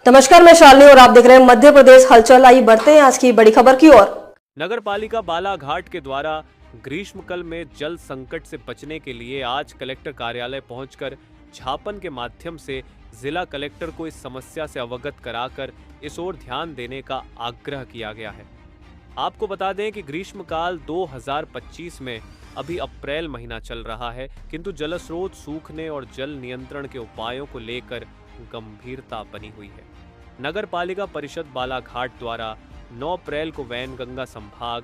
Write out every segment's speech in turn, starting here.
नमस्कार, मैं शालिनी और आप देख रहे हैं मध्य प्रदेश हलचल। आइए बढ़ते हैं आज की बड़ी खबर की ओर। नगर पालिका बालाघाट के द्वारा ग्रीष्मकाल में जल संकट से बचने के लिए आज कलेक्टर कार्यालय पहुंचकर झापन के माध्यम से जिला कलेक्टर को इस समस्या से अवगत कराकर इस ओर ध्यान देने का आग्रह किया गया है। आपको बता दें कि ग्रीष्मकाल 2025 में अभी अप्रैल महीना चल रहा है, किंतु जल स्रोत सूखने और जल नियंत्रण के उपायों को लेकर गंभीरता बनी हुई है। नगर पालिका परिषद बालाघाट द्वारा 9 अप्रैल को वैनगंगा संभाग,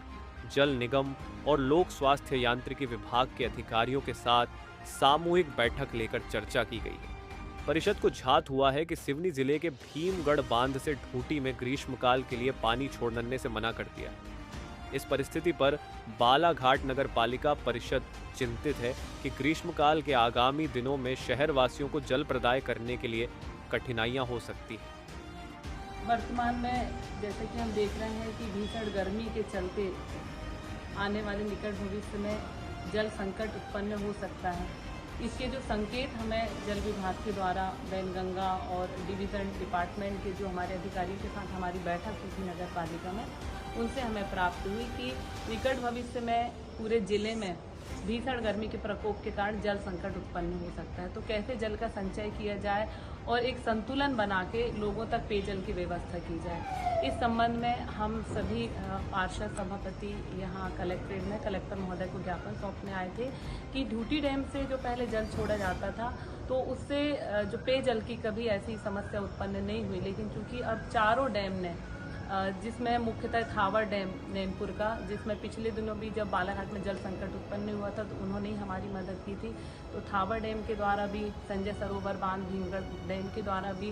जल निगम और लोक स्वास्थ्य यांत्रिकी विभाग के अधिकारियों के साथ सामूहिक बैठक लेकर चर्चा की गई है। परिषद को झात हुआ है कि सिवनी जिले के भीमगढ़ बांध से ढूंटी में ग्रीष्मकाल के लिए पानी छोड़ने से मना कर दिया है। इस परिस्थिति पर बालाघाट नगर पालिका परिषद चिंतित है कि ग्रीष्मकाल के आगामी दिनों में शहर वासियों को जल प्रदाय करने के लिए कठिनाइयां हो सकती हैं। वर्तमान में जैसे कि हम देख रहे हैं कि भीषण गर्मी के चलते आने वाले निकट भविष्य में जल संकट उत्पन्न हो सकता है। इसके जो संकेत हमें जल विभाग के द्वारा वैनगंगा और डिवीज़न डिपार्टमेंट के जो हमारे अधिकारियों के साथ हमारी बैठक हुई थी नगर पालिका में, उनसे हमें प्राप्त हुई कि निकट भविष्य में पूरे जिले में भीषण गर्मी के प्रकोप के कारण जल संकट उत्पन्न हो सकता है। तो कैसे जल का संचय किया जाए और एक संतुलन बना के लोगों तक पेयजल की व्यवस्था की जाए, इस संबंध में हम सभी पार्षद सभापति यहाँ कलेक्ट्रेट में कलेक्टर महोदय को ज्ञापन सौंपने आए थे कि ढूंटी डैम से जो पहले जल छोड़ा जाता था तो उससे जो पेयजल की कभी ऐसी समस्या उत्पन्न नहीं हुई, लेकिन चूंकि अब चारों डैम ने जिसमें मुख्यतः थावर डैम नैनपुर का, जिसमें पिछले दिनों भी जब बालाघाट में जल संकट उत्पन्न हुआ था तो उन्होंने ही हमारी मदद की थी। तो थावर डैम के द्वारा भी, संजय सरोवर बांध, भीमगढ़ डैम के द्वारा भी,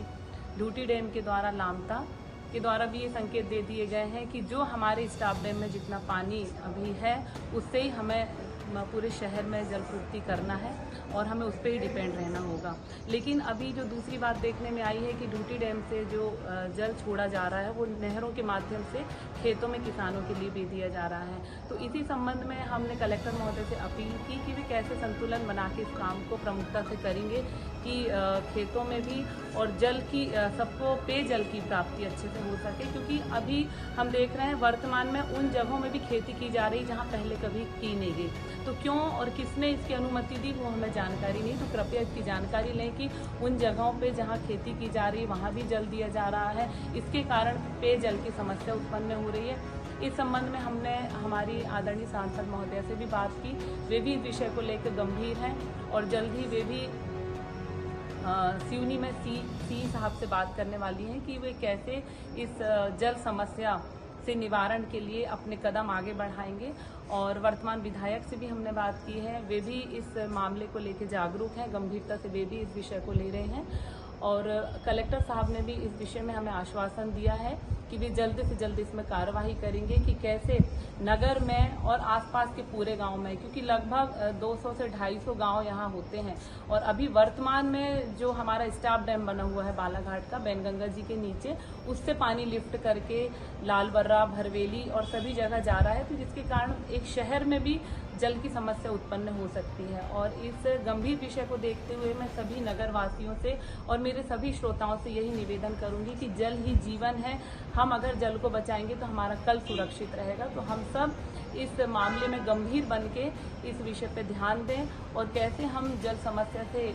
ढूंटी डैम के द्वारा, लामता के द्वारा भी ये संकेत दे दिए गए हैं कि जो हमारे स्टाफ डैम में जितना पानी अभी है उससे ही हमें पूरे शहर में जल पूर्ति करना है और हमें उस पर ही डिपेंड रहना होगा। लेकिन अभी जो दूसरी बात देखने में आई है कि ढूंटी डैम से जो जल छोड़ा जा रहा है वो नहरों के माध्यम से खेतों में किसानों के लिए भी दिया जा रहा है। तो इसी संबंध में हमने कलेक्टर महोदय से अपील की कि वे कैसे संतुलन बना के इस काम को प्रमुखता से करेंगे कि खेतों में भी और जल की सबको पेयजल की प्राप्ति अच्छे से हो सके, क्योंकि अभी हम देख रहे हैं वर्तमान में उन जगहों में भी खेती की जा रही जहाँ पहले कभी की नहीं गई। तो क्यों और किसने इसकी अनुमति दी वो हमें जानकारी नहीं। तो कृपया इसकी जानकारी लें कि उन जगहों पे जहाँ खेती की जा रही है वहाँ भी जल दिया जा रहा है, इसके कारण पेयजल की समस्या उत्पन्न हो रही है। इस संबंध में हमने हमारी आदरणीय सांसद महोदय से भी बात की, वे भी इस विषय को लेकर गंभीर हैं और जल्द ही वे भी सिवनी में सी साहब से बात करने वाली हैं कि वे कैसे इस जल समस्या से निवारण के लिए अपने कदम आगे बढ़ाएंगे। और वर्तमान विधायक से भी हमने बात की है, वे भी इस मामले को लेकर जागरूक हैं, गंभीरता से वे भी इस विषय को ले रहे हैं। और कलेक्टर साहब ने भी इस विषय में हमें आश्वासन दिया है कि वे जल्द से जल्द इसमें कार्यवाही करेंगे कि कैसे नगर में और आसपास के पूरे गांव में, क्योंकि लगभग 200 से 250 गांव यहाँ होते हैं और अभी वर्तमान में जो हमारा स्टाफ डैम बना हुआ है बालाघाट का वैनगंगा जी के नीचे, उससे पानी लिफ्ट करके लालबर्रा, भरवेली और सभी जगह जा रहा है, तो जिसके कारण एक शहर में भी जल की समस्या उत्पन्न हो सकती है। और इस गंभीर विषय को देखते हुए मैं सभी नगर वासियों से और मेरे सभी श्रोताओं से यही निवेदन करूंगी कि जल ही जीवन है। हम अगर जल को बचाएंगे तो हमारा कल सुरक्षित रहेगा। तो हम सब इस मामले में गंभीर बन के इस विषय पे ध्यान दें और कैसे हम जल समस्या से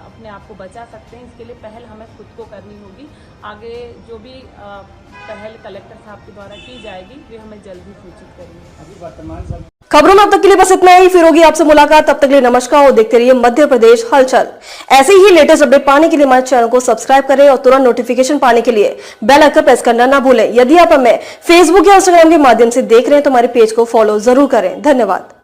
अपने आप को बचा सकते हैं, इसके लिए पहल हमें खुद को करनी होगी। आगे जो भी पहल कलेक्टर साहब के द्वारा की जाएगी वे हमें जल्द ही सूचित करेंगे। अभी वर्तमान खबरों में अब तक के लिए बस इतना ही। फिर होगी आपसे मुलाकात, तब तक के लिए नमस्कार और देखते रहिए मध्य प्रदेश हलचल। ऐसे ही लेटेस्ट अपडेट पाने के लिए हमारे चैनल को सब्सक्राइब करें और तुरंत नोटिफिकेशन पाने के लिए बेल आइकन प्रेस करना ना भूलें। यदि आप हमें फेसबुक या इंस्टाग्राम के माध्यम से देख रहे हैं तो हमारे पेज को फॉलो जरूर करें। धन्यवाद।